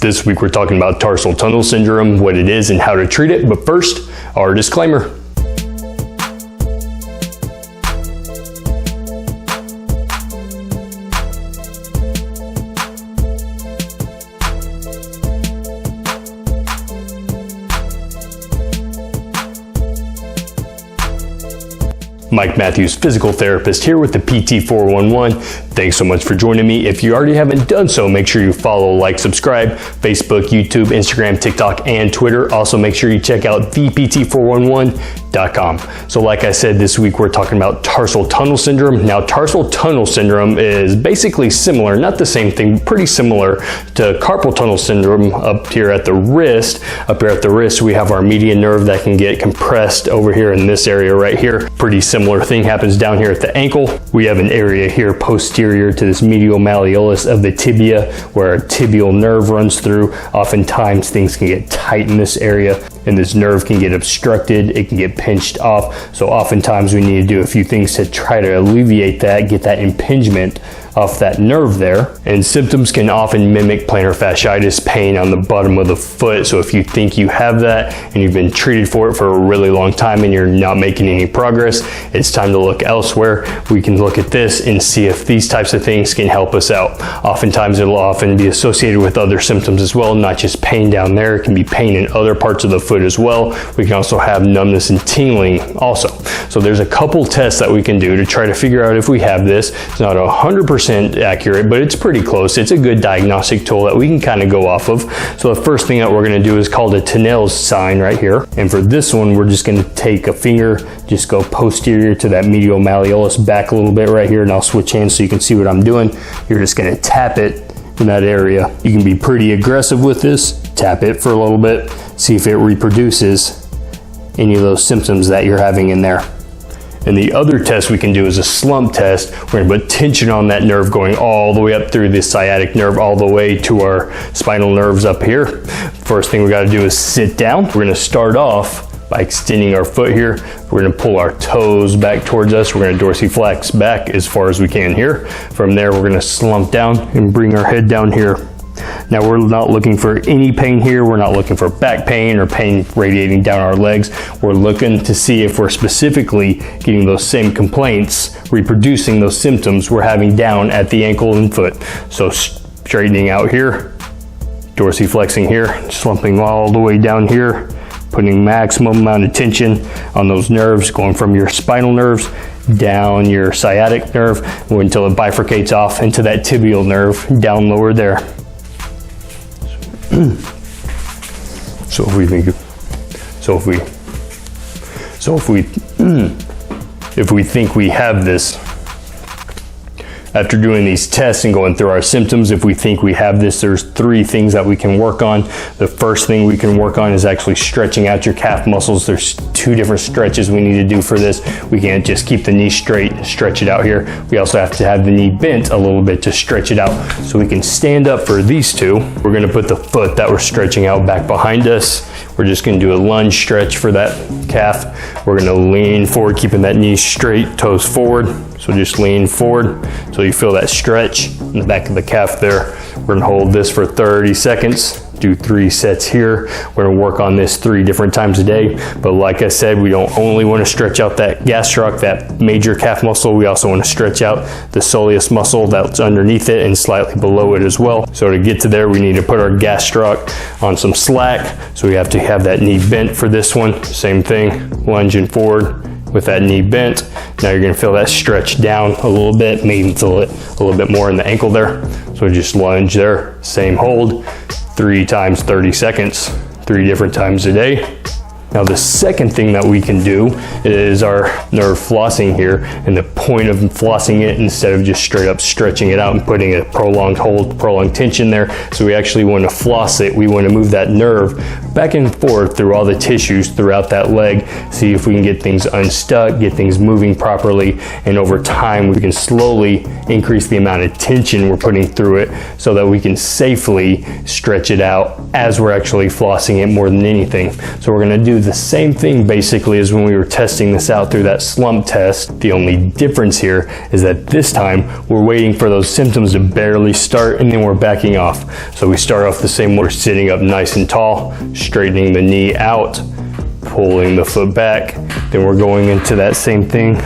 This week we're talking about tarsal tunnel syndrome, what it is and how to treat it. But first, our disclaimer. Mike Matthews, physical therapist here with the PT411. Thanks so much for joining me. If you already haven't done so, make sure you follow, like, subscribe, Facebook, YouTube, Instagram, TikTok, and Twitter. Also, make sure you check out thept411.com. So like I said, this week we're talking about tarsal tunnel syndrome. Now, tarsal tunnel syndrome is basically similar, not the same thing, pretty similar to carpal tunnel syndrome up here at the wrist. Up here at the wrist, we have our median nerve that can get compressed over here in this area right here. Pretty similar thing happens down here at the ankle. We have an area here posterior to this medial malleolus of the tibia where a tibial nerve runs through. Oftentimes things can get tight in this area and this nerve can get obstructed. It can get pinched off. So oftentimes we need to do a few things to try to alleviate that, get that impingement off that nerve there. And symptoms can often mimic plantar fasciitis, pain on the bottom of the foot. So if you think you have that and you've been treated for it for a really long time and you're not making any progress, it's time to look elsewhere. We can look at this and see if these types of things can help us out. Oftentimes it'll often be associated with other symptoms as well, not just pain down there. It can be pain in other parts of the foot as well. We can also have numbness and tingling also. So there's a couple tests that we can do to try to figure out if we have this. It's not 100% accurate, but it's pretty close. It's a good diagnostic tool that we can kind of go off of. So the first thing that we're going to do is called a Tunnel sign right here. And for this one, we're just going to take a finger, just go posterior to that medial malleolus back a little bit right here, and I'll switch hands so you can see what I'm doing. You're just going to tap it in that area. You can be pretty aggressive with this. Tap it for a little bit, see if it reproduces any of those symptoms that you're having in there. And the other test we can do is a slump test. We're going to put tension on that nerve going all the way up through the sciatic nerve all the way to our spinal nerves up here. First thing we got to do is sit down. We're going to start off by extending our foot here. We're going to pull our toes back towards us. We're going to dorsiflex back as far as we can here. From there, we're going to slump down and bring our head down here. Now, we're not looking for any pain here. We're not looking for back pain or pain radiating down our legs. We're looking to see if we're specifically getting those same complaints, reproducing those symptoms we're having down at the ankle and foot. So straightening out here, dorsiflexing here, slumping all the way down here, putting maximum amount of tension on those nerves, going from your spinal nerves down your sciatic nerve until it bifurcates off into that tibial nerve down lower there. So if we think we have this, after doing these tests and going through our symptoms, if we think we have this, there's three things that we can work on. The first thing we can work on is actually stretching out your calf muscles. There's two different stretches we need to do for this. We can't just keep the knee straight and stretch it out here. We also have to have the knee bent a little bit to stretch it out. So we can stand up for these two. We're going to put the foot that we're stretching out back behind us. We're just going to do a lunge stretch for that calf. We're going to lean forward, keeping that knee straight, toes forward. So just lean forward so you feel that stretch in the back of the calf there. We're going to hold this for 30 seconds. Do 3 sets here. We're going to work on this 3 different times a day. But like I said, we don't only want to stretch out that gastroc, that major calf muscle. We also want to stretch out the soleus muscle that's underneath it and slightly below it as well. So to get to there, we need to put our gastroc on some slack. So we have to have that knee bent for this one. Same thing, lunging forward with that knee bent. Now you're going to feel that stretch down a little bit, maybe feel it a little bit more in the ankle there. So just lunge there, same hold, 3 times 30 seconds, 3 different times a day. Now the second thing that we can do is our nerve flossing here, and the point of flossing it instead of just straight up stretching it out and putting a prolonged hold, prolonged tension there. So we actually want to floss it. We want to move that nerve back and forth through all the tissues throughout that leg, see if we can get things unstuck, get things moving properly, and over time we can slowly increase the amount of tension we're putting through it so that we can safely stretch it out as we're actually flossing it more than anything. So we're going to do do the same thing basically as when we were testing this out through that slump test. The only difference here is that this time we're waiting for those symptoms to barely start and then we're backing off. So we start off the same way. We're sitting up nice and tall, straightening the knee out, pulling the foot back. Then we're going into that same thing,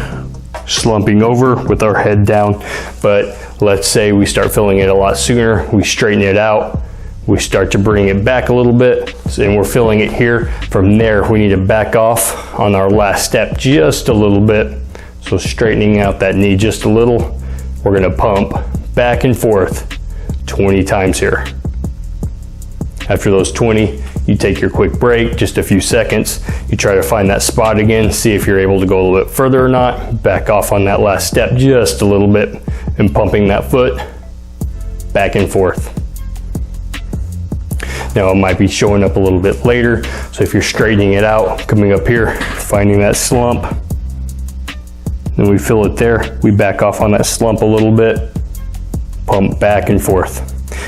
slumping over with our head down. But let's say we start feeling it a lot sooner. We straighten it out. We start to bring it back a little bit, and we're feeling it here. From there, we need to back off on our last step just a little bit. So straightening out that knee just a little. We're gonna pump back and forth 20 times here. After those 20, you take your quick break, just a few seconds. You try to find that spot again, see if you're able to go a little bit further or not. Back off on that last step just a little bit, and pumping that foot back and forth. Now it might be showing up a little bit later, so if you're straightening it out, coming up here, finding that slump, then we feel it there, we back off on that slump a little bit, pump back and forth.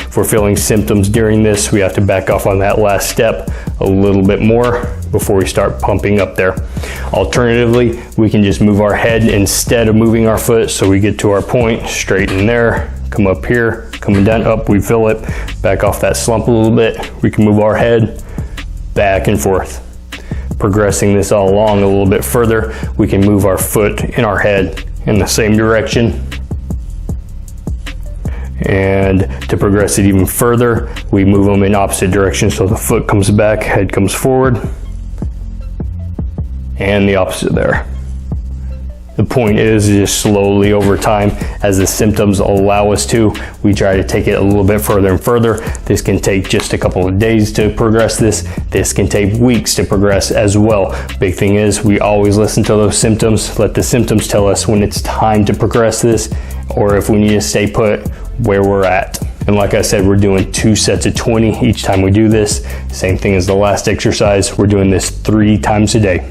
If we're feeling symptoms during this, we have to back off on that last step a little bit more before we start pumping up there. Alternatively, we can just move our head instead of moving our foot, so we get to our point, straighten there, come up here, coming down, up, we feel it, back off that slump a little bit. We can move our head back and forth. Progressing this all along a little bit further, we can move our foot and our head in the same direction. And to progress it even further, we move them in opposite directions, so the foot comes back, head comes forward, and the opposite there. The point is just slowly over time, as the symptoms allow us to, we try to take it a little bit further and further. This can take just a couple of days to progress this. This can take weeks to progress as well. Big thing is we always listen to those symptoms. Let the symptoms tell us when it's time to progress this, or if we need to stay put where we're at. And like I said, we're doing 2 sets of 20 each time we do this. Same thing as the last exercise. We're doing this 3 times a day.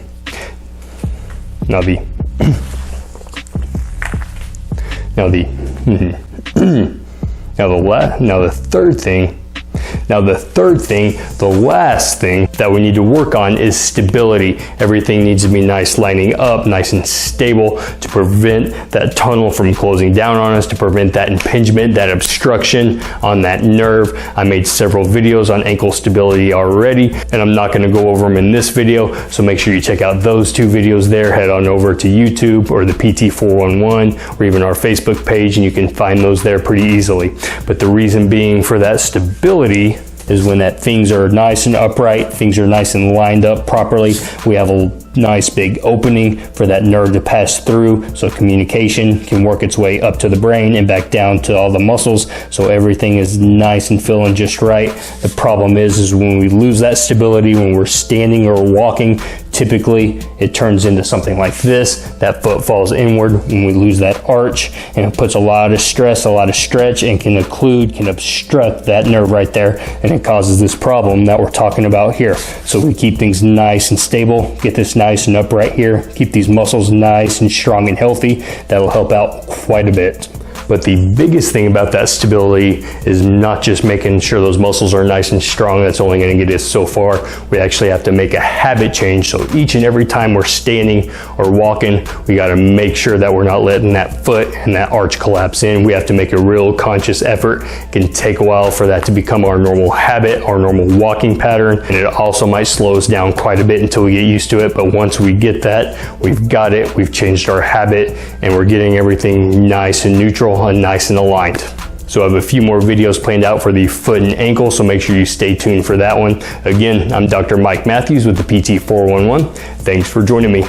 Now the last thing that we need to work on is stability. Everything needs to be nice, lining up, nice and stable to prevent that tunnel from closing down on us, to prevent that impingement, that obstruction on that nerve. I made several videos on ankle stability already, and I'm not going to go over them in this video, so make sure you check out those 2 videos there. Head on over to YouTube or the PT411 or even our Facebook page, and you can find those there pretty easily. But the reason being for that stability is when that things are nice and upright, things are nice and lined up properly, we have a nice big opening for that nerve to pass through, so communication can work its way up to the brain and back down to all the muscles, so everything is nice and feeling just right. The problem is when we lose that stability, when we're standing or walking, typically it turns into something like this. That foot falls inward when we lose that arch, and it puts a lot of stress, a lot of stretch, and can obstruct that nerve right there, and it causes this problem that we're talking about here. So we keep things nice and stable, get this nice and upright here, keep these muscles nice and strong and healthy. That'll help out quite a bit. But the biggest thing about that stability is not just making sure those muscles are nice and strong. That's only going to get us so far. We actually have to make a habit change. So each and every time we're standing or walking, we got to make sure that we're not letting that foot and that arch collapse in. We have to make a real conscious effort. It can take a while for that to become our normal habit, our normal walking pattern. And it also might slow us down quite a bit until we get used to it. But once we get that, we've got it, we've changed our habit, and we're getting everything nice and neutral and nice and aligned. So I have a few more videos planned out for the foot and ankle, so make sure you stay tuned for that one. Again, I'm Dr. Mike Matthews with the PT411. Thanks for joining me.